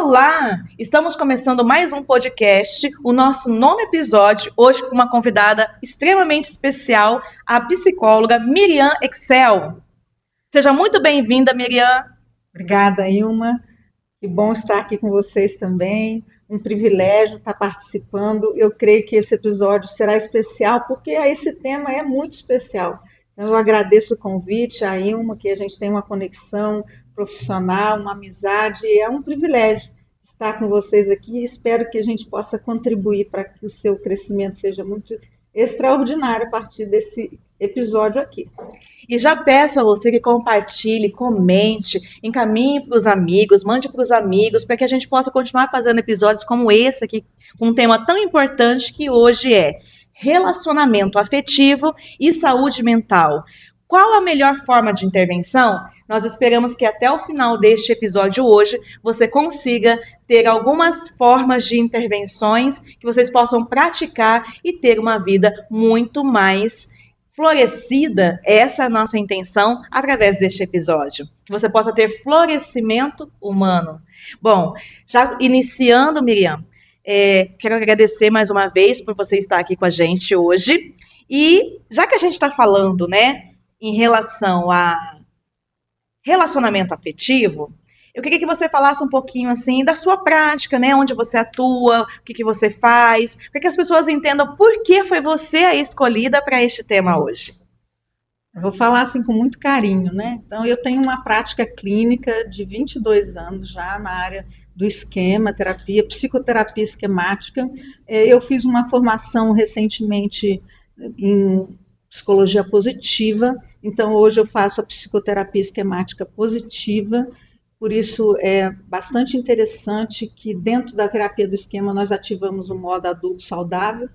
Olá! Estamos começando mais um podcast, o nosso 9º episódio, hoje com uma convidada extremamente especial, a psicóloga Miriam Excel. Seja muito bem-vinda, Miriam. Obrigada, Ilma. Que bom estar aqui com vocês também. Um privilégio estar participando. Eu creio que esse episódio será especial porque esse tema é muito especial. Então, eu agradeço o convite à Ilma, que a gente tem uma conexão profissional, uma amizade. É um privilégio estar com vocês aqui e espero que a gente possa contribuir para que o seu crescimento seja muito extraordinário a partir desse episódio aqui. E já peço a você que compartilhe, comente, encaminhe para os amigos, mande para os amigos, para que a gente possa continuar fazendo episódios como esse aqui, com um tema tão importante que hoje é relacionamento afetivo e saúde mental. Qual a melhor forma de intervenção? Nós esperamos que até o final deste episódio hoje você consiga ter algumas formas de intervenções que vocês possam praticar e ter uma vida muito mais florescida. Essa é a nossa intenção através deste episódio. Que você possa ter florescimento humano. Bom, já iniciando, Miriam, quero agradecer mais uma vez por você estar aqui com a gente hoje. E já que a gente está falando, né, em relação a relacionamento afetivo, eu queria que você falasse um pouquinho assim da sua prática, né? Onde você atua, o que você faz, para que as pessoas entendam por que foi você a escolhida para este tema hoje. Eu vou falar assim com muito carinho, né? Então, eu tenho uma prática clínica de 22 anos já na área do esquema, terapia, psicoterapia esquemática. Eu fiz uma formação recentemente em psicologia positiva, então hoje eu faço a psicoterapia esquemática positiva. Por isso, é bastante interessante que dentro da terapia do esquema nós ativamos o modo adulto saudável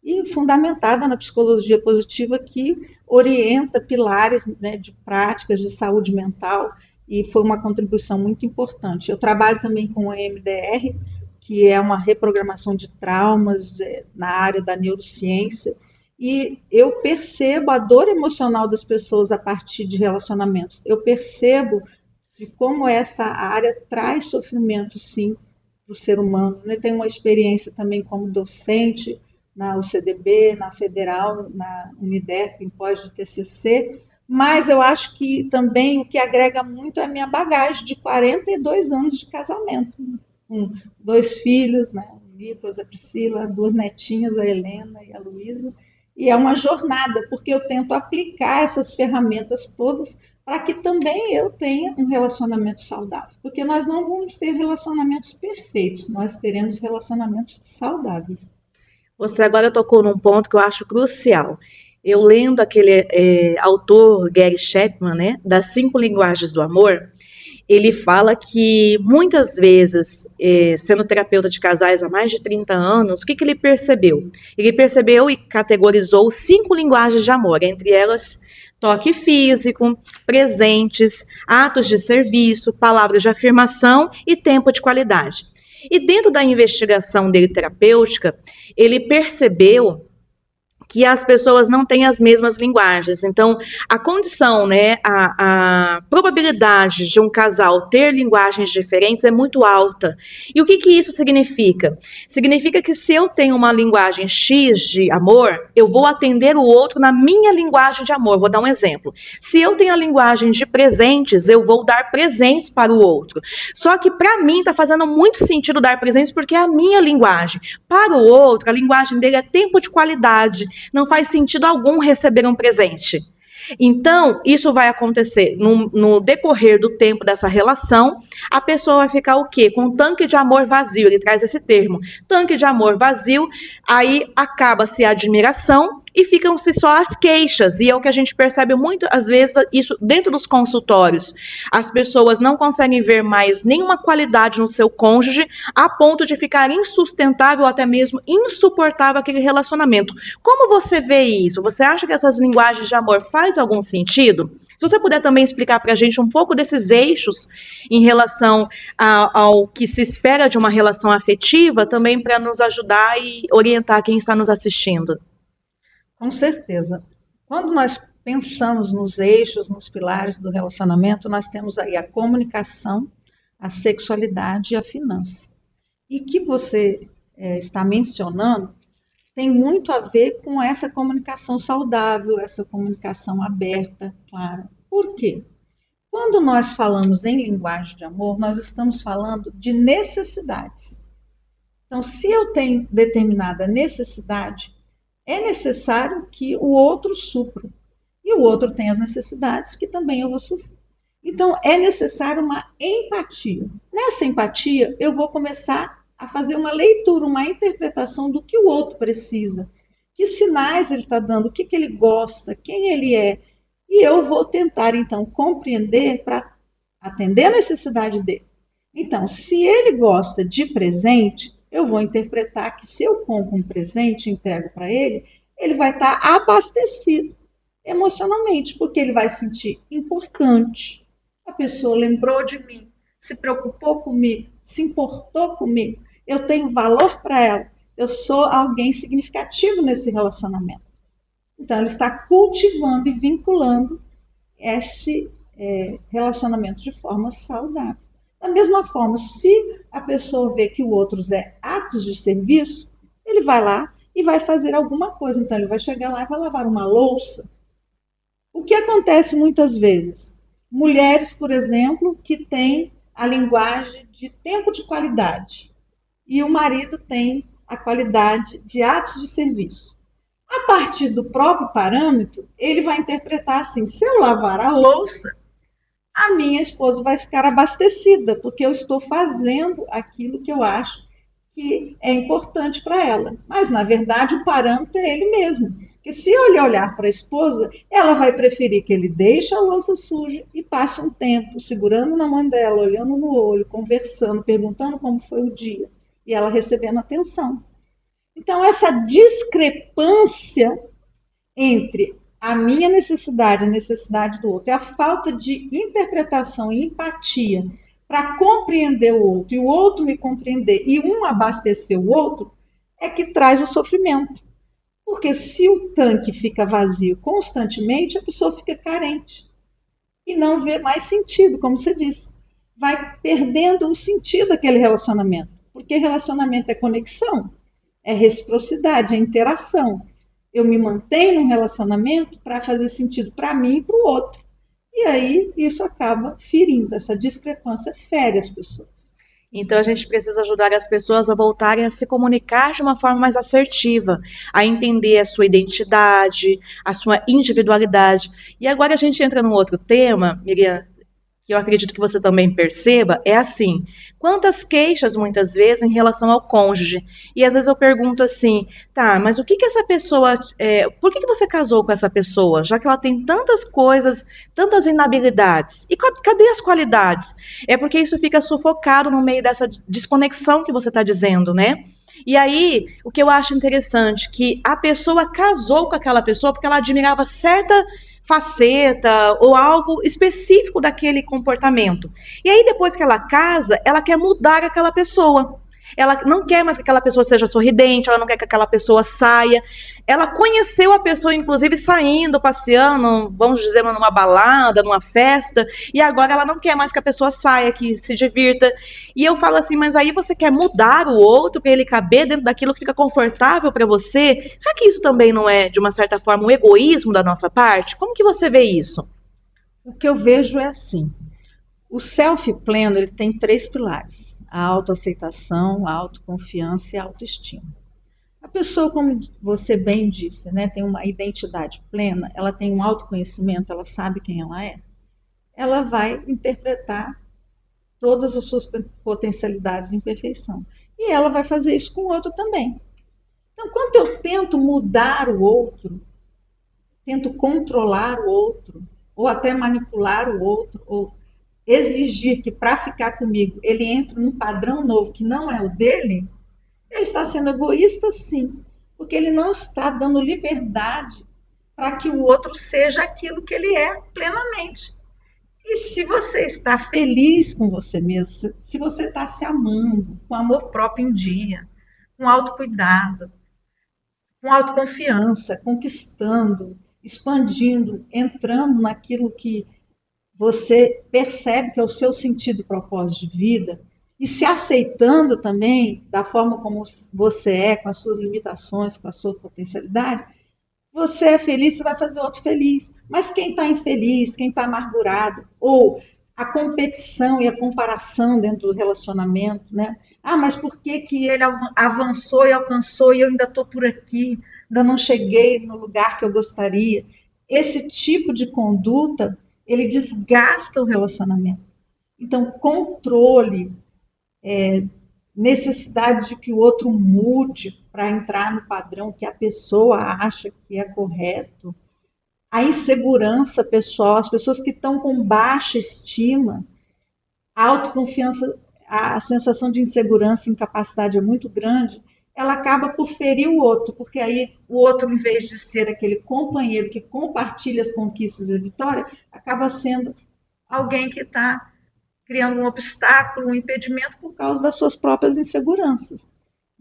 e fundamentada na psicologia positiva que orienta pilares, né, de práticas de saúde mental e foi uma contribuição muito importante. Eu trabalho também com o EMDR, que é uma reprogramação de traumas na área da neurociência e eu percebo a dor emocional das pessoas a partir de relacionamentos. Eu percebo de como essa área traz sofrimento, sim, para o ser humano. Eu tenho uma experiência também como docente na UCDB, na Federal, na Uniderp, em pós de TCC, mas eu acho que também o que agrega muito é a minha bagagem de 42 anos de casamento, com 2 filhos, né, o Nicolas, a Priscila, 2 netinhas, a Helena e a Luísa, e é uma jornada, porque eu tento aplicar essas ferramentas todas para que também eu tenha um relacionamento saudável. Porque nós não vamos ter relacionamentos perfeitos, nós teremos relacionamentos saudáveis. Você agora tocou num ponto que eu acho crucial. Eu lendo aquele autor Gary Chapman, né, das 5 linguagens do amor, ele fala que muitas vezes, sendo terapeuta de casais há mais de 30 anos, o que ele percebeu? Ele percebeu e categorizou 5 linguagens de amor, entre elas toque físico, presentes, atos de serviço, palavras de afirmação e tempo de qualidade. E dentro da investigação dele terapêutica, ele percebeu que as pessoas não têm as mesmas linguagens. Então, a condição, né, a probabilidade de um casal ter linguagens diferentes é muito alta. E o que isso significa? Significa que se eu tenho uma linguagem X de amor, eu vou atender o outro na minha linguagem de amor. Vou dar um exemplo. Se eu tenho a linguagem de presentes, eu vou dar presentes para o outro. Só que para mim está fazendo muito sentido dar presentes porque é a minha linguagem. Para o outro, a linguagem dele é tempo de qualidade. Não faz sentido algum receber um presente. Então, isso vai acontecer no decorrer do tempo dessa relação, a pessoa vai ficar o quê? Com um tanque de amor vazio, ele traz esse termo, tanque de amor vazio, aí acaba-se a admiração e ficam-se só as queixas, e é o que a gente percebe muitas vezes, isso dentro dos consultórios, as pessoas não conseguem ver mais nenhuma qualidade no seu cônjuge, a ponto de ficar insustentável, ou até mesmo insuportável aquele relacionamento. Como você vê isso? Você acha que essas linguagens de amor faz algum sentido? Se você puder também explicar para a gente um pouco desses eixos em relação ao que se espera de uma relação afetiva, também para nos ajudar e orientar quem está nos assistindo. Com certeza. Quando nós pensamos nos eixos, nos pilares do relacionamento, nós temos aí a comunicação, a sexualidade e a finança. E que você está mencionando tem muito a ver com essa comunicação saudável, essa comunicação aberta, clara. Por quê? Quando nós falamos em linguagem de amor, nós estamos falando de necessidades. Então, se eu tenho determinada necessidade, é necessário que o outro supra. E o outro tem as necessidades que também eu vou suprir. Então, é necessário uma empatia. Nessa empatia, eu vou começar a fazer uma leitura, uma interpretação do que o outro precisa. Que sinais ele está dando, o que ele gosta, quem ele é. E eu vou tentar, então, compreender para atender a necessidade dele. Então, se ele gosta de presente, eu vou interpretar que se eu compro um presente e entrego para ele, ele vai estar abastecido emocionalmente, porque ele vai se sentir importante. A pessoa lembrou de mim, se preocupou comigo, se importou comigo, eu tenho valor para ela, eu sou alguém significativo nesse relacionamento. Então, ele está cultivando e vinculando esse relacionamento de forma saudável. Da mesma forma, se a pessoa vê que o outro é atos de serviço, ele vai lá e vai fazer alguma coisa. Então, ele vai chegar lá e vai lavar uma louça. O que acontece muitas vezes? Mulheres, por exemplo, que têm a linguagem de tempo de qualidade e o marido tem a qualidade de atos de serviço. A partir do próprio parâmetro, ele vai interpretar assim: se eu lavar a louça, a minha esposa vai ficar abastecida, porque eu estou fazendo aquilo que eu acho que é importante para ela. Mas, na verdade, o parâmetro é ele mesmo. Porque se ele olhar para a esposa, ela vai preferir que ele deixe a louça suja e passe um tempo segurando na mão dela, olhando no olho, conversando, perguntando como foi o dia, e ela recebendo atenção. Então, essa discrepância entre a minha necessidade e a necessidade do outro, é a falta de interpretação e empatia para compreender o outro e o outro me compreender e um abastecer o outro, é que traz o sofrimento. Porque se o tanque fica vazio constantemente, a pessoa fica carente e não vê mais sentido, como você disse. Vai perdendo o sentido daquele relacionamento, porque relacionamento é conexão, é reciprocidade, é interação. Eu me mantenho num relacionamento para fazer sentido para mim e para o outro. E aí isso acaba ferindo, essa discrepância fere as pessoas. Então, a gente precisa ajudar as pessoas a voltarem a se comunicar de uma forma mais assertiva, a entender a sua identidade, a sua individualidade. E agora a gente entra num outro tema, Miriam, que eu acredito que você também perceba, é assim: quantas queixas muitas vezes em relação ao cônjuge, e às vezes eu pergunto assim, tá, mas o que essa pessoa, por que você casou com essa pessoa, já que ela tem tantas coisas, tantas inabilidades, e cadê as qualidades? É porque isso fica sufocado no meio dessa desconexão que você está dizendo, né? E aí, o que eu acho interessante, que a pessoa casou com aquela pessoa porque ela admirava certa faceta ou algo específico daquele comportamento. E aí, depois que ela casa, ela quer mudar aquela pessoa. Ela não quer mais que aquela pessoa seja sorridente, ela não quer que aquela pessoa saia. Ela conheceu a pessoa, inclusive, saindo, passeando, vamos dizer, numa balada, numa festa, e agora ela não quer mais que a pessoa saia, que se divirta. E eu falo assim, mas aí você quer mudar o outro para ele caber dentro daquilo que fica confortável para você? Será que isso também não é, de uma certa forma, um egoísmo da nossa parte? Como que você vê isso? O que eu vejo é assim: o self-plano, ele tem 3 pilares: a autoaceitação, a autoconfiança e a autoestima. A pessoa, como você bem disse, né, tem uma identidade plena, ela tem um autoconhecimento, ela sabe quem ela é, ela vai interpretar todas as suas potencialidades em perfeição. E ela vai fazer isso com o outro também. Então, quando eu tento mudar o outro, tento controlar o outro, ou até manipular o outro, ou exigir que para ficar comigo ele entre num padrão novo que não é o dele, ele está sendo egoísta, sim, porque ele não está dando liberdade para que o outro seja aquilo que ele é plenamente. E se você está feliz com você mesmo, se você está se amando, com amor próprio em dia, com autocuidado, com autoconfiança, conquistando, expandindo, entrando naquilo que você percebe que é o seu sentido e propósito de vida, e se aceitando também da forma como você é, com as suas limitações, com a sua potencialidade, você é feliz, você vai fazer outro feliz. Mas quem está infeliz, quem está amargurado, ou a competição e a comparação dentro do relacionamento, né? Ah, mas por que que ele avançou e alcançou e eu ainda estou por aqui, ainda não cheguei no lugar que eu gostaria? Esse tipo de conduta, ele desgasta o relacionamento. Então, controle, necessidade de que o outro mude para entrar no padrão que a pessoa acha que é correto, a insegurança pessoal, as pessoas que estão com baixa estima, a autoconfiança, a sensação de insegurança, incapacidade é muito grande, ela acaba por ferir o outro, porque aí o outro, em vez de ser aquele companheiro que compartilha as conquistas e a vitória, acaba sendo alguém que está criando um obstáculo, um impedimento por causa das suas próprias inseguranças.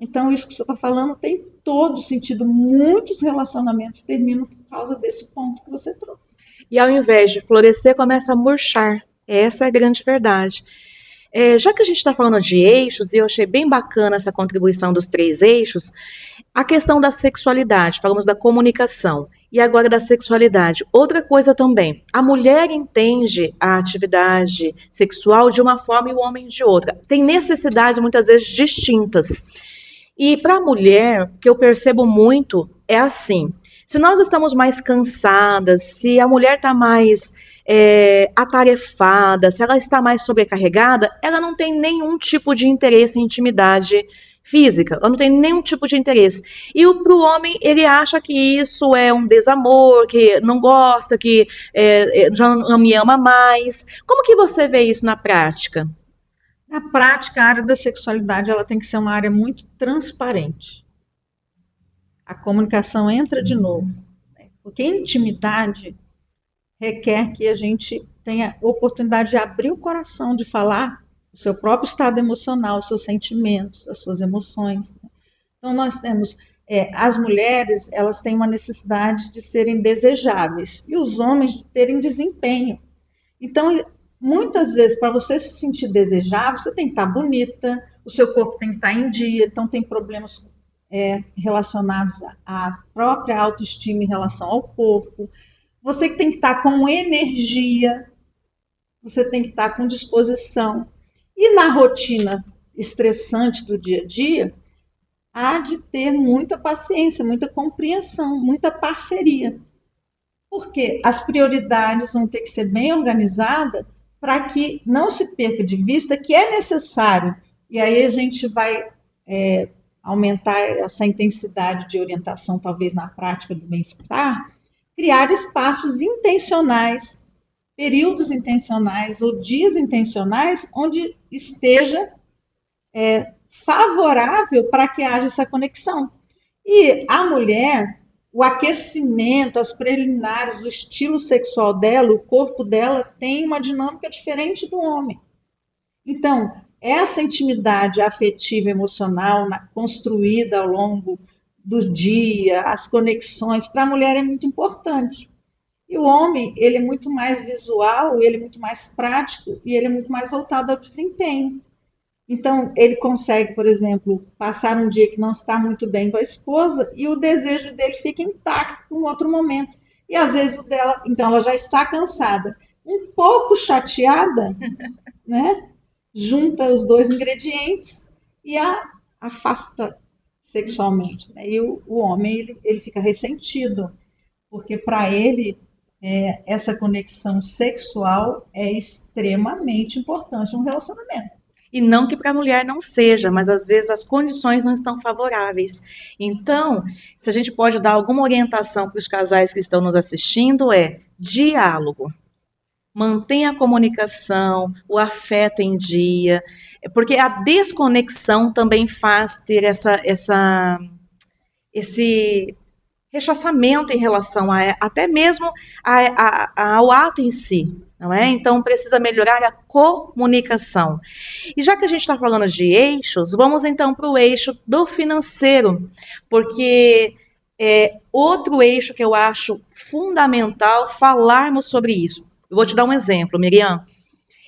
Então, isso que você está falando tem todo sentido. Muitos relacionamentos terminam por causa desse ponto que você trouxe. E ao invés de florescer, começa a murchar. Essa é a grande verdade. Já que a gente está falando de eixos, e eu achei bem bacana essa contribuição dos 3 eixos, a questão da sexualidade, falamos da comunicação, e agora da sexualidade. Outra coisa também, a mulher entende a atividade sexual de uma forma e o homem de outra. Tem necessidades muitas vezes distintas. E para a mulher, o que eu percebo muito é assim, se nós estamos mais cansadas, se a mulher está mais atarefada, se ela está mais sobrecarregada, ela não tem nenhum tipo de interesse em intimidade física, ela não tem nenhum tipo de interesse. E para o homem, ele acha que isso é um desamor, que não gosta, que já não me ama mais. Como que você vê isso na prática? Na prática, a área da sexualidade ela tem que ser uma área muito transparente. A comunicação entra de novo, né? Porque intimidade requer que a gente tenha oportunidade de abrir o coração, de falar o seu próprio estado emocional, os seus sentimentos, as suas emoções. Então, nós temos as mulheres, elas têm uma necessidade de serem desejáveis e os homens de terem desempenho. Então, muitas vezes, para você se sentir desejável, você tem que estar bonita, o seu corpo tem que estar em dia, então tem problemas relacionados à própria autoestima em relação ao corpo. Você tem que estar com energia, você tem que estar com disposição. E na rotina estressante do dia a dia, há de ter muita paciência, muita compreensão, muita parceria. Porque as prioridades vão ter que ser bem organizadas para que não se perca de vista que é necessário. E aí a gente vai aumentar essa intensidade de orientação, talvez na prática do bem-estar, criar espaços intencionais, períodos intencionais ou dias intencionais onde esteja favorável para que haja essa conexão. E a mulher, o aquecimento, as preliminares, o estilo sexual dela, o corpo dela tem uma dinâmica diferente do homem. Então, essa intimidade afetiva, emocional, construída ao longo do dia, as conexões, para a mulher é muito importante. E o homem, ele é muito mais visual, ele é muito mais prático e ele é muito mais voltado ao desempenho. Então, ele consegue, por exemplo, passar um dia que não está muito bem com a esposa e o desejo dele fica intacto em outro momento. E às vezes o dela, então ela já está cansada, um pouco chateada, né? Junta os 2 ingredientes e a afasta sexualmente. Né? E o homem, ele fica ressentido, porque para ele essa conexão sexual é extremamente importante no relacionamento. E não que para a mulher não seja, mas às vezes as condições não estão favoráveis. Então, se a gente pode dar alguma orientação para os casais que estão nos assistindo, diálogo. Mantenha a comunicação, o afeto em dia, porque a desconexão também faz ter esse rechaçamento em relação até mesmo ao ato em si, não é? Então precisa melhorar a comunicação. E já que a gente está falando de eixos, vamos então para o eixo do financeiro, porque outro eixo que eu acho fundamental falarmos sobre isso. Eu vou te dar um exemplo, Miriam.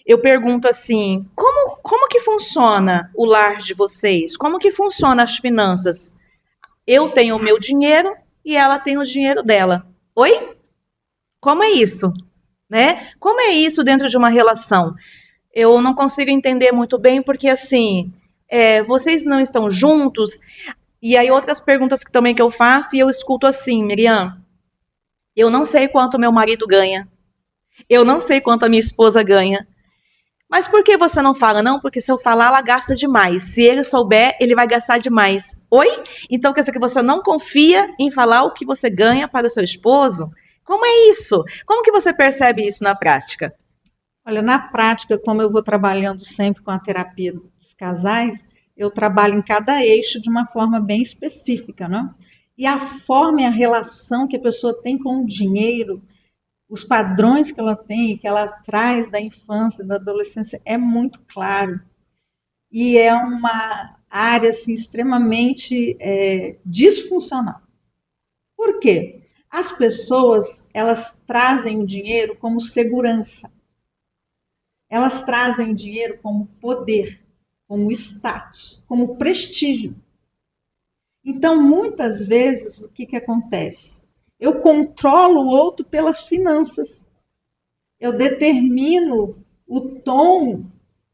Eu pergunto assim, como que funciona o lar de vocês? Como que funciona as finanças? Eu tenho o meu dinheiro e ela tem o dinheiro dela. Oi? Como é isso? Né? Como é isso dentro de uma relação? Eu não consigo entender muito bem, porque assim, vocês não estão juntos. E aí outras perguntas que também que eu faço, e eu escuto assim, Miriam, eu não sei quanto meu marido ganha. Eu não sei quanto a minha esposa ganha. Mas por que você não fala? Não, porque se eu falar, ela gasta demais. Se ele souber, ele vai gastar demais. Oi? Então quer dizer que você não confia em falar o que você ganha para o seu esposo? Como é isso? Como que você percebe isso na prática? Olha, na prática, como eu vou trabalhando sempre com a terapia dos casais, eu trabalho em cada eixo de uma forma bem específica, né? E a forma e a relação que a pessoa tem com o dinheiro, os padrões que ela tem, que ela traz da infância, da adolescência, é muito claro. E é uma área assim, extremamente disfuncional. Por quê? As pessoas, elas trazem o dinheiro como segurança. Elas trazem o dinheiro como poder, como status, como prestígio. Então, muitas vezes, o que acontece? Eu controlo o outro pelas finanças. Eu determino o tom,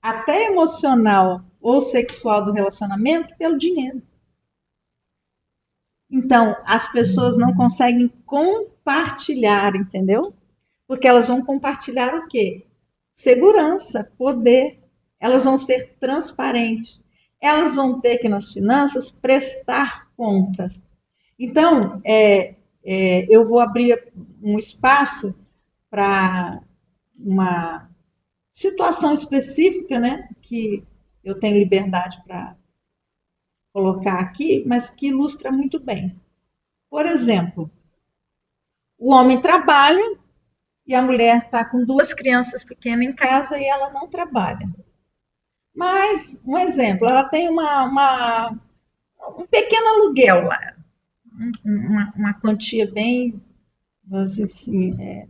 até emocional ou sexual do relacionamento, pelo dinheiro. Então, as pessoas não conseguem compartilhar, entendeu? Porque elas vão compartilhar o quê? Segurança, poder. Elas vão ser transparentes. Elas vão ter que, nas finanças, prestar conta. Então, eu vou abrir um espaço para uma situação específica, né, que eu tenho liberdade para colocar aqui, mas que ilustra muito bem. Por exemplo, o homem trabalha e a mulher está com 2 crianças pequenas em casa e ela não trabalha. Mas, um exemplo, ela tem um pequeno aluguel lá, uma quantia bem, vamos dizer assim,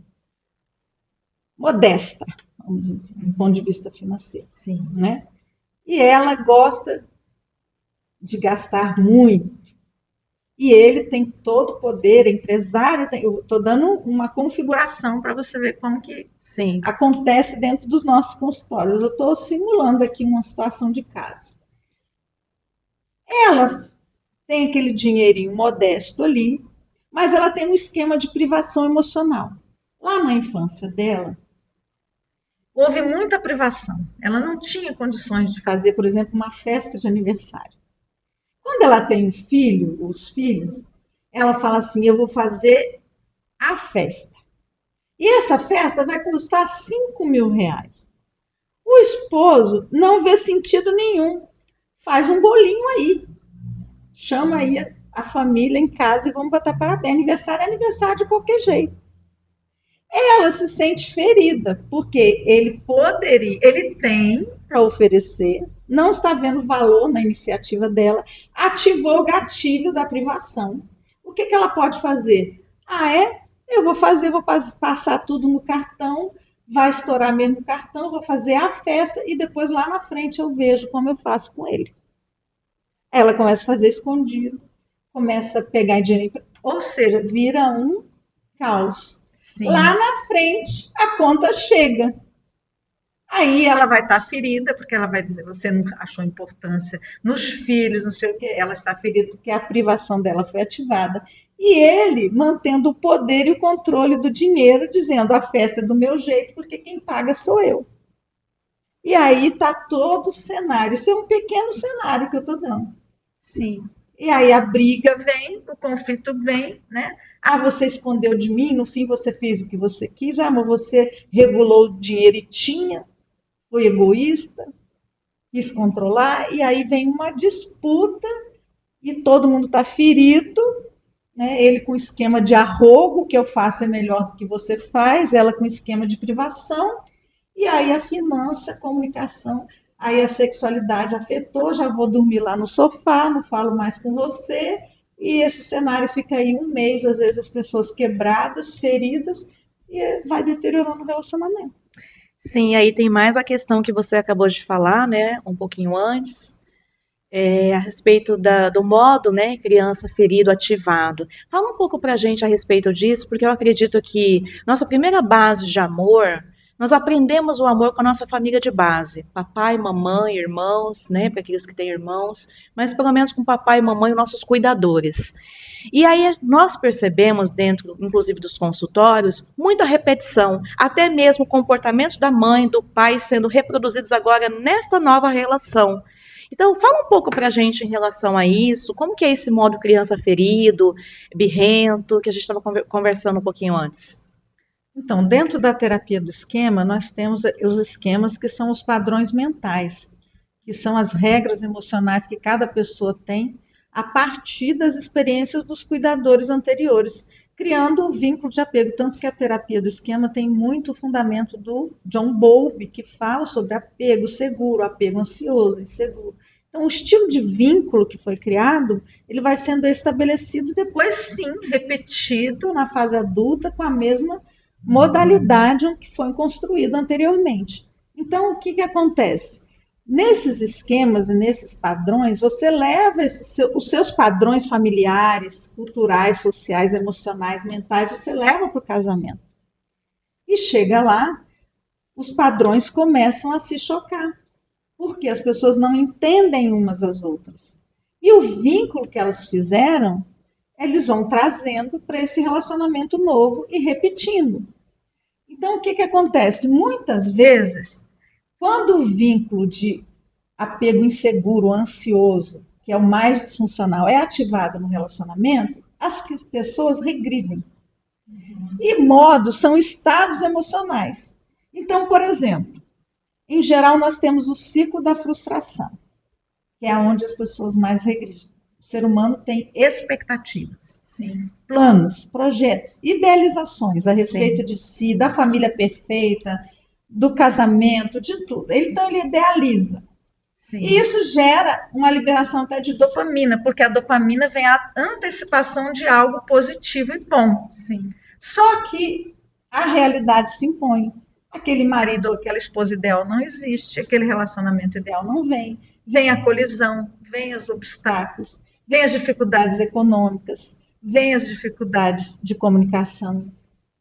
modesta, vamos dizer, do ponto de vista financeiro. Sim. Né? E ela gosta de gastar muito. E ele tem todo o poder, empresário. Eu estou dando uma configuração para você ver como que Sim. acontece dentro dos nossos consultórios. Eu estou simulando aqui uma situação de caso. Ela tem aquele dinheirinho modesto ali, mas ela tem um esquema de privação emocional. Lá na infância dela, houve muita privação. Ela não tinha condições de fazer, por exemplo, uma festa de aniversário. Quando ela tem um filho, os filhos, ela fala assim, eu vou fazer a festa. E essa festa vai custar 5 mil reais. O esposo não vê sentido nenhum. Faz um bolinho aí. Chama aí a família em casa e vamos botar parabéns. Aniversário é aniversário de qualquer jeito. Ela se sente ferida, porque ele tem para oferecer, não está vendo valor na iniciativa dela, ativou o gatilho da privação. O que ela pode fazer? Eu vou passar tudo no cartão, vai estourar mesmo o cartão, vou fazer a festa e depois lá na frente eu vejo como eu faço com ele. Ela começa a fazer escondido, começa a pegar dinheiro, ou seja, vira um caos. Sim. Lá na frente, a conta chega. Aí ela vai estar ferida, porque ela vai dizer, você não achou importância nos filhos, não sei o quê. Ela está ferida porque a privação dela foi ativada. E ele mantendo o poder e o controle do dinheiro, dizendo, a festa é do meu jeito, porque quem paga sou eu. E aí está todo o cenário. Isso é um pequeno cenário que eu estou dando. Sim. E aí a briga vem, o conflito vem, né? Você escondeu de mim, no fim você fez o que você quis. Mas você regulou o dinheiro e tinha, foi egoísta, quis controlar. E aí vem uma disputa e todo mundo está ferido, né? Ele com esquema de arrogo, o que eu faço é melhor do que você faz. Ela com esquema de privação. E aí a finança, a comunicação... Aí a sexualidade afetou, já vou dormir lá no sofá, não falo mais com você, e esse cenário fica aí um mês, às vezes as pessoas quebradas, feridas, e vai deteriorando o relacionamento. Sim, aí tem mais a questão que você acabou de falar, né, um pouquinho antes, a respeito do modo, né, criança ferido ativado. Fala um pouco pra gente a respeito disso, porque eu acredito que nossa primeira base de amor, nós aprendemos o amor com a nossa família de base, papai, mamãe, irmãos, né, para aqueles que têm irmãos, mas pelo menos com papai e mamãe, os nossos cuidadores. E aí nós percebemos dentro, inclusive dos consultórios, muita repetição, até mesmo comportamentos da mãe, do pai sendo reproduzidos agora nesta nova relação. Então, fala um pouco para a gente em relação a isso, como que é esse modo criança ferido, birrento, que a gente estava conversando um pouquinho antes. Então, dentro da terapia do esquema, nós temos os esquemas que são os padrões mentais, que são as regras emocionais que cada pessoa tem a partir das experiências dos cuidadores anteriores, criando um vínculo de apego. Tanto que a terapia do esquema tem muito fundamento do John Bowlby, que fala sobre apego seguro, apego ansioso, inseguro. Então, o estilo de vínculo que foi criado, ele vai sendo estabelecido depois, sim, repetido na fase adulta com a mesma modalidade que foi construída anteriormente. Então, o que acontece? Nesses esquemas e nesses padrões, você leva os seus padrões familiares, culturais, sociais, emocionais, mentais, você leva para o casamento. E chega lá, os padrões começam a se chocar, porque as pessoas não entendem umas às outras. E o vínculo que elas fizeram, eles vão trazendo para esse relacionamento novo e repetindo. Então, o que acontece? Muitas vezes, quando o vínculo de apego inseguro, ansioso, que é o mais disfuncional, é ativado no relacionamento, as pessoas regridem. E modos são estados emocionais. Então, por exemplo, em geral, nós temos o ciclo da frustração, que é onde as pessoas mais regridem. O ser humano tem expectativas, sim, planos, projetos, idealizações a respeito de si, da família perfeita, do casamento, de tudo. Então, ele idealiza. Sim. E isso gera uma liberação até de dopamina, porque a dopamina vem a antecipação de algo positivo e bom. Sim. Só que a realidade se impõe. Aquele marido ou aquela esposa ideal não existe, aquele relacionamento ideal não vem. Vem a colisão, vem os obstáculos, vem as dificuldades econômicas, vem as dificuldades de comunicação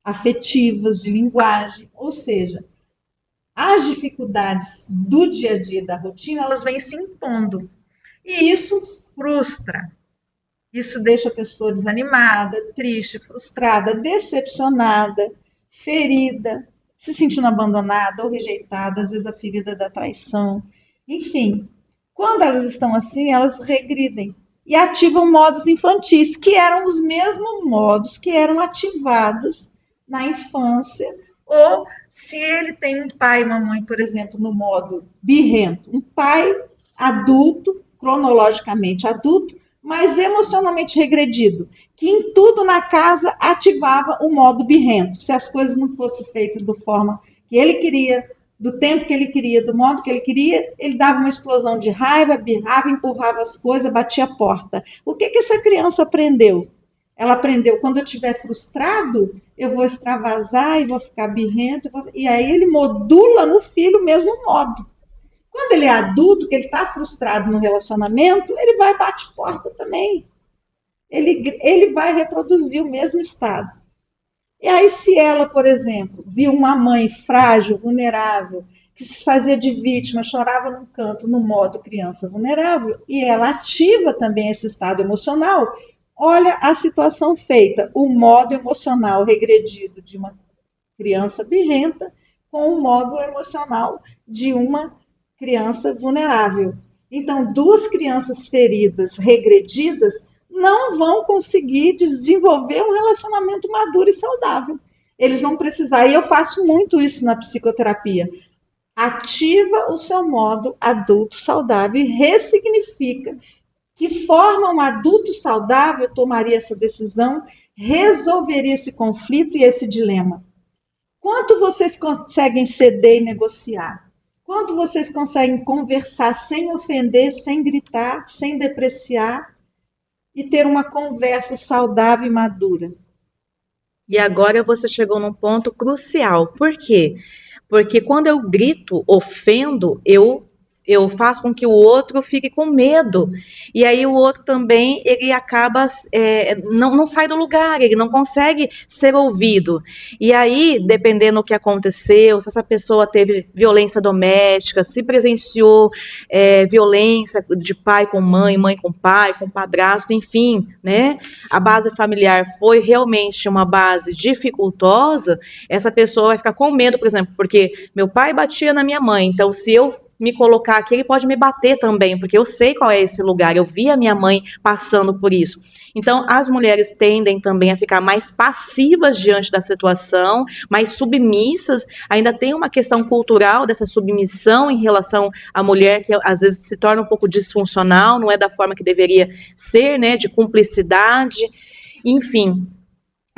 afetivas, de linguagem, ou seja, as dificuldades do dia a dia, da rotina, elas vêm se impondo. E isso frustra. Isso deixa a pessoa desanimada, triste, frustrada, decepcionada, ferida, se sentindo abandonada ou rejeitada, às vezes a ferida da traição. Enfim, quando elas estão assim, elas regridem e ativam modos infantis, que eram os mesmos modos que eram ativados na infância. Ou se ele tem um pai e uma mãe, por exemplo, no modo birrento, um pai adulto, cronologicamente adulto, mas emocionalmente regredido, que em tudo na casa ativava o modo birrento. Se as coisas não fossem feitas da forma que ele queria, do tempo que ele queria, do modo que ele queria, ele dava uma explosão de raiva, birrava, empurrava as coisas, batia a porta. O que essa criança aprendeu? Ela aprendeu, quando eu estiver frustrado, eu vou extravasar e vou ficar birrento. E aí ele modula no filho o mesmo modo. Quando ele é adulto, que ele está frustrado no relacionamento, ele vai bate porta também. Ele vai reproduzir o mesmo estado. E aí, se ela, por exemplo, viu uma mãe frágil, vulnerável, que se fazia de vítima, chorava num canto, no modo criança vulnerável, e ela ativa também esse estado emocional, olha a situação feita, o modo emocional regredido de uma criança birrenta com o modo emocional de uma criança vulnerável. Então, duas crianças feridas, regredidas, não vão conseguir desenvolver um relacionamento maduro e saudável. Eles vão precisar, e eu faço muito isso na psicoterapia, ativa o seu modo adulto saudável e ressignifica. Que forma um adulto saudável tomaria essa decisão, resolveria esse conflito e esse dilema? Quanto vocês conseguem ceder e negociar? Quanto vocês conseguem conversar sem ofender, sem gritar, sem depreciar e ter uma conversa saudável e madura? E agora você chegou num ponto crucial. Por quê? Porque quando eu grito, ofendo, eu faço com que o outro fique com medo. E aí o outro também, ele acaba, não sai do lugar, ele não consegue ser ouvido. E aí, dependendo do que aconteceu, se essa pessoa teve violência doméstica, se presenciou violência de pai com mãe, mãe com pai, com padrasto, enfim, né? A base familiar foi realmente uma base dificultosa, essa pessoa vai ficar com medo, por exemplo, porque meu pai batia na minha mãe, então se eu me colocar aqui, ele pode me bater também, porque eu sei qual é esse lugar, eu vi a minha mãe passando por isso. Então, as mulheres tendem também a ficar mais passivas diante da situação, mais submissas, ainda tem uma questão cultural dessa submissão em relação à mulher, que às vezes se torna um pouco disfuncional, não é da forma que deveria ser, né, de cumplicidade, enfim.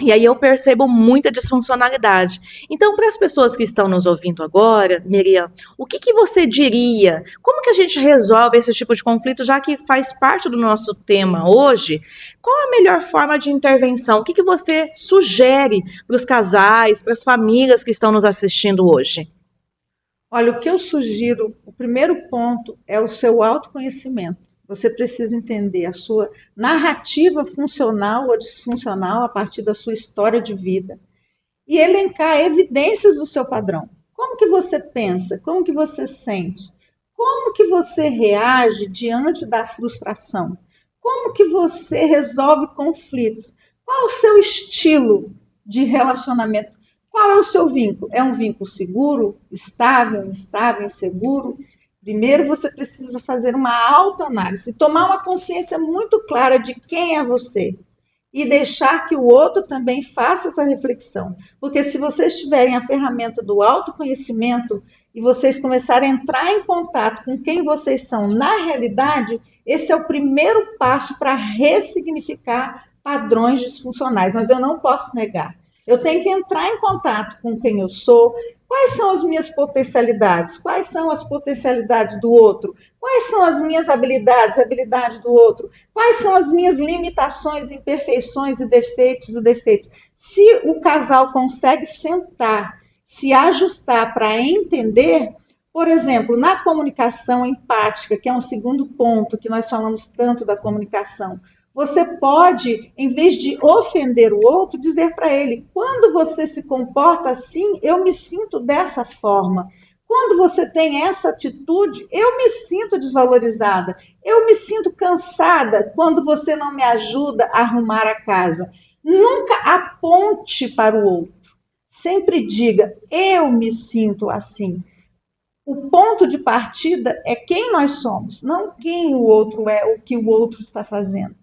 E aí eu percebo muita disfuncionalidade. Então, para as pessoas que estão nos ouvindo agora, Miriam, o que você diria? Como que a gente resolve esse tipo de conflito, já que faz parte do nosso tema hoje? Qual a melhor forma de intervenção? O que você sugere para os casais, para as famílias que estão nos assistindo hoje? Olha, o que eu sugiro, o primeiro ponto é o seu autoconhecimento. Você precisa entender a sua narrativa funcional ou disfuncional a partir da sua história de vida e elencar evidências do seu padrão. Como que você pensa? Como que você sente? Como que você reage diante da frustração? Como que você resolve conflitos? Qual o seu estilo de relacionamento? Qual é o seu vínculo? É um vínculo seguro, estável, instável, inseguro? Primeiro você precisa fazer uma autoanálise, tomar uma consciência muito clara de quem é você e deixar que o outro também faça essa reflexão. Porque se vocês tiverem a ferramenta do autoconhecimento e vocês começarem a entrar em contato com quem vocês são na realidade, esse é o primeiro passo para ressignificar padrões disfuncionais. Mas eu não posso negar. Eu tenho que entrar em contato com quem eu sou, quais são as minhas potencialidades, quais são as potencialidades do outro, quais são as minhas habilidades, a habilidade do outro, quais são as minhas limitações, imperfeições e defeitos. Se o casal consegue sentar, se ajustar para entender, por exemplo, na comunicação empática, que é um segundo ponto que nós falamos tanto da comunicação, você pode, em vez de ofender o outro, dizer para ele: quando você se comporta assim, eu me sinto dessa forma. Quando você tem essa atitude, eu me sinto desvalorizada. Eu me sinto cansada quando você não me ajuda a arrumar a casa. Nunca aponte para o outro. Sempre diga: eu me sinto assim. O ponto de partida é quem nós somos, não quem o outro é, o que o outro está fazendo.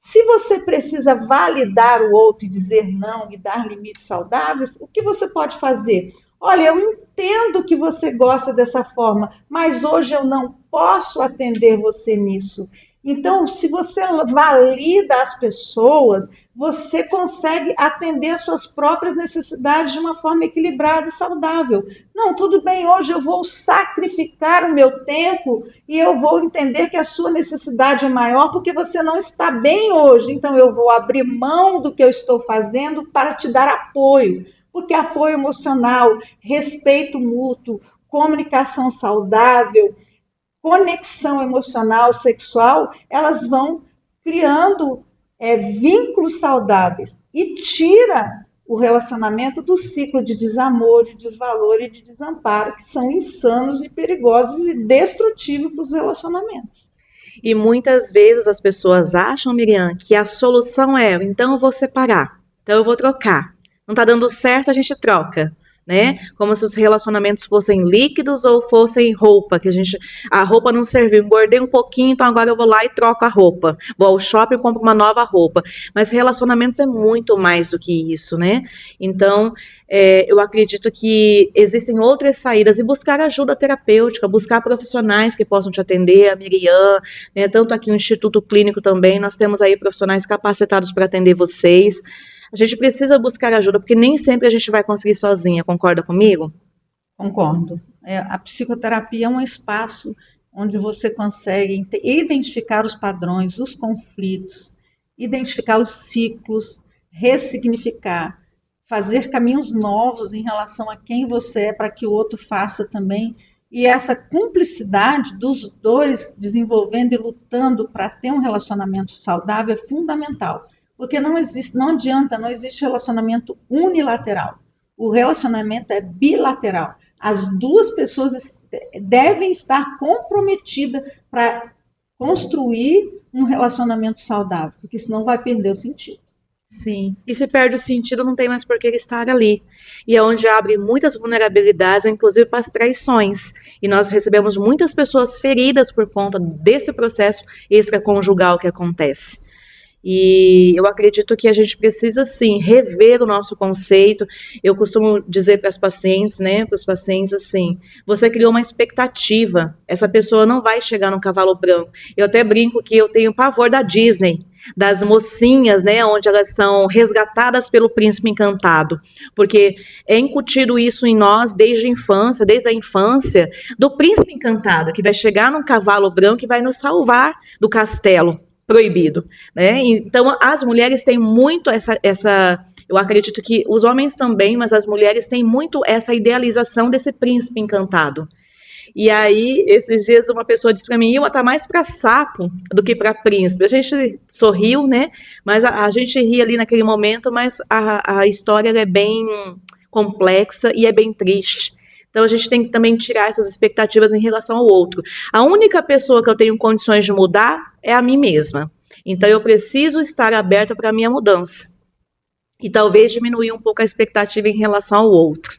Se você precisa validar o outro e dizer não e dar limites saudáveis, o que você pode fazer? Olha, eu entendo que você gosta dessa forma, mas hoje eu não posso atender você nisso. Então, se você valida as pessoas, você consegue atender as suas próprias necessidades de uma forma equilibrada e saudável. Não, tudo bem, hoje eu vou sacrificar o meu tempo e eu vou entender que a sua necessidade é maior porque você não está bem hoje. Então, eu vou abrir mão do que eu estou fazendo para te dar apoio. Porque apoio emocional, respeito mútuo, comunicação saudável, conexão emocional, sexual, elas vão criando vínculos saudáveis e tira o relacionamento do ciclo de desamor, de desvalor e de desamparo, que são insanos e perigosos e destrutivos para os relacionamentos. E muitas vezes as pessoas acham, Miriam, que a solução é: então eu vou separar, então eu vou trocar. Não está dando certo, a gente troca. Né? Como se os relacionamentos fossem líquidos ou fossem roupa, que a roupa não serviu, engordei um pouquinho, então agora eu vou lá e troco a roupa, vou ao shopping e compro uma nova roupa. Mas relacionamentos é muito mais do que isso, né? Então, eu acredito que existem outras saídas e buscar ajuda terapêutica, buscar profissionais que possam te atender, a Miriam, né? Tanto aqui no Instituto Clínico também, nós temos aí profissionais capacitados para atender vocês. A gente precisa buscar ajuda, porque nem sempre a gente vai conseguir sozinha, concorda comigo? Concordo. A psicoterapia é um espaço onde você consegue identificar os padrões, os conflitos, identificar os ciclos, ressignificar, fazer caminhos novos em relação a quem você é, para que o outro faça também. E essa cumplicidade dos dois desenvolvendo e lutando para ter um relacionamento saudável é fundamental. Porque não adianta, não existe relacionamento unilateral. O relacionamento é bilateral. As duas pessoas devem estar comprometidas para construir um relacionamento saudável, porque senão vai perder o sentido. Sim, e se perde o sentido, não tem mais por que ele estar ali. E é onde abre muitas vulnerabilidades, inclusive para as traições. E nós recebemos muitas pessoas feridas por conta desse processo extraconjugal que acontece. E eu acredito que a gente precisa, sim, rever o nosso conceito. Eu costumo dizer para as pacientes, né, para os pacientes assim, você criou uma expectativa, essa pessoa não vai chegar no cavalo branco. Eu até brinco que eu tenho pavor da Disney, das mocinhas, né, onde elas são resgatadas pelo príncipe encantado, porque é incutido isso em nós desde a infância, do príncipe encantado, que vai chegar num cavalo branco e vai nos salvar do castelo proibido, né? Então as mulheres têm muito eu acredito que os homens também, mas as mulheres têm muito essa idealização desse príncipe encantado. E aí, esses dias uma pessoa disse para mim, eu tá mais para sapo do que para príncipe. A gente sorriu, né? Mas a gente ri ali naquele momento, mas a história é bem complexa e é bem triste. Então a gente tem que também tirar essas expectativas em relação ao outro. A única pessoa que eu tenho condições de mudar é a mim mesma. Então eu preciso estar aberta para a minha mudança. E talvez diminuir um pouco a expectativa em relação ao outro.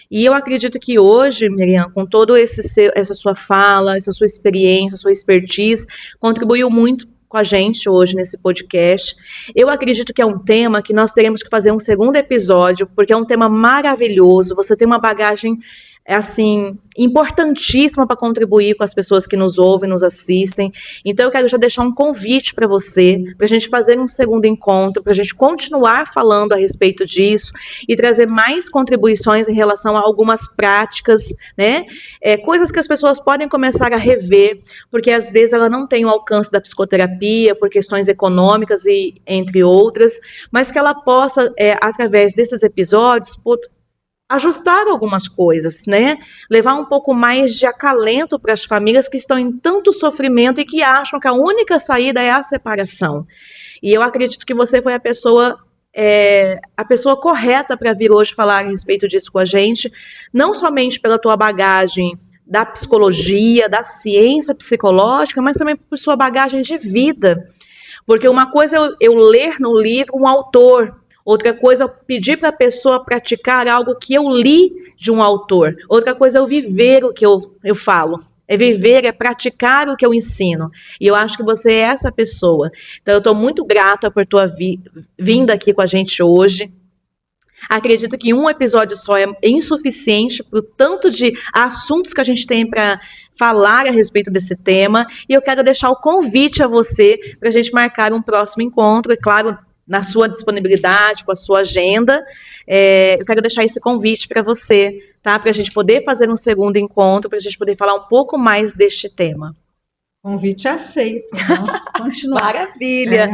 E eu acredito que hoje, Miriam, com toda essa sua fala, essa sua experiência, sua expertise, contribuiu muito com a gente hoje nesse podcast. Eu acredito que é um tema que nós teremos que fazer um segundo episódio, porque é um tema maravilhoso, você tem uma bagagem assim, importantíssima para contribuir com as pessoas que nos ouvem, nos assistem. Então eu quero já deixar um convite para você, para a gente fazer um segundo encontro, para a gente continuar falando a respeito disso e trazer mais contribuições em relação a algumas práticas, né? Coisas que as pessoas podem começar a rever, porque às vezes ela não tem o alcance da psicoterapia, por questões econômicas e entre outras, mas que ela possa, através desses episódios, ajustar algumas coisas, né? Levar um pouco mais de acalento para as famílias que estão em tanto sofrimento e que acham que a única saída é a separação. E eu acredito que você foi a pessoa correta para vir hoje falar a respeito disso com a gente, não somente pela tua bagagem da psicologia, da ciência psicológica, mas também por sua bagagem de vida. Porque uma coisa é eu ler no livro um autor, outra coisa é eu pedir para a pessoa praticar algo que eu li de um autor. Outra coisa é eu viver o que eu falo. É viver, é praticar o que eu ensino. E eu acho que você é essa pessoa. Então eu estou muito grata por tua vinda aqui com a gente hoje. Acredito que um episódio só é insuficiente para o tanto de assuntos que a gente tem para falar a respeito desse tema. E eu quero deixar o convite a você para a gente marcar um próximo encontro, e claro, na sua disponibilidade, com a sua agenda, eu quero deixar esse convite para você, tá? Para a gente poder fazer um segundo encontro, para a gente poder falar um pouco mais deste tema. Convite aceito, vamos continuar. Maravilha!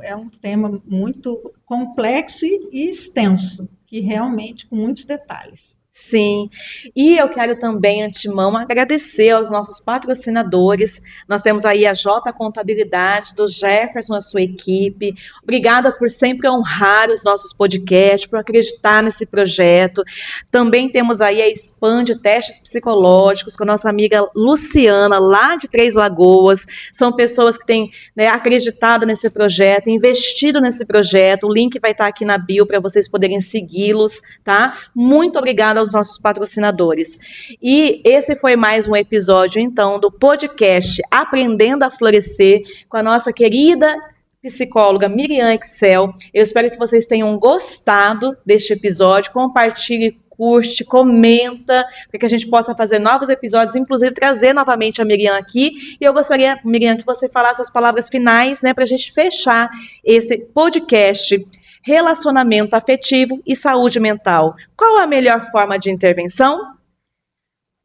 É um tema muito complexo e extenso, que realmente com muitos detalhes. Sim, e eu quero também, antemão, agradecer aos nossos patrocinadores. Nós temos aí a J Contabilidade, do Jefferson, a sua equipe. Obrigada por sempre honrar os nossos podcasts, por acreditar nesse projeto. Também temos aí a Expande Testes Psicológicos, com a nossa amiga Luciana, lá de Três Lagoas. São pessoas que têm, né, acreditado nesse projeto, investido nesse projeto. O link vai estar aqui na bio para vocês poderem segui-los, tá? Muito obrigada aos nossos patrocinadores. E esse foi mais um episódio, então, do podcast Aprendendo a Florescer, com a nossa querida psicóloga Miriam Excel. Eu espero que vocês tenham gostado deste episódio. Compartilhe, curte, comenta, para que a gente possa fazer novos episódios, inclusive trazer novamente a Miriam aqui. E eu gostaria, Miriam, que você falasse as palavras finais, né, para a gente fechar esse podcast Relacionamento afetivo e saúde mental. Qual a melhor forma de intervenção?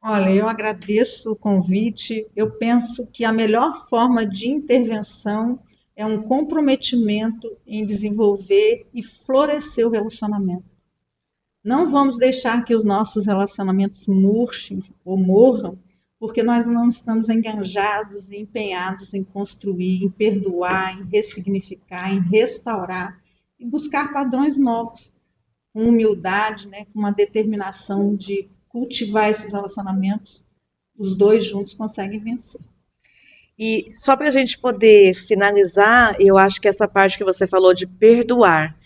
Olha, eu agradeço o convite. Eu penso que a melhor forma de intervenção é um comprometimento em desenvolver e florescer o relacionamento. Não vamos deixar que os nossos relacionamentos murchem ou morram, porque nós não estamos engajados e empenhados em construir, em perdoar, em ressignificar, em restaurar e buscar padrões novos, com humildade, né, com uma determinação de cultivar esses relacionamentos. Os dois juntos conseguem vencer. E só para a gente poder finalizar, eu acho que essa parte que você falou de perdoar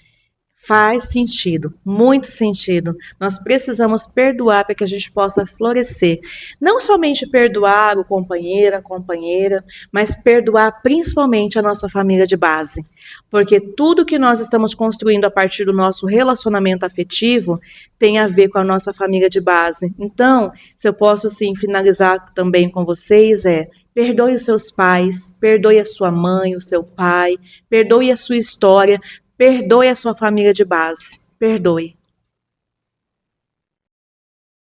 faz sentido, muito sentido. Nós precisamos perdoar para que a gente possa florescer. Não somente perdoar o companheiro, a companheira, mas perdoar principalmente a nossa família de base. Porque tudo que nós estamos construindo a partir do nosso relacionamento afetivo tem a ver com a nossa família de base. Então, se eu posso assim finalizar também com vocês, perdoe os seus pais, perdoe a sua mãe, o seu pai, perdoe a sua história, perdoe a sua família de base. Perdoe.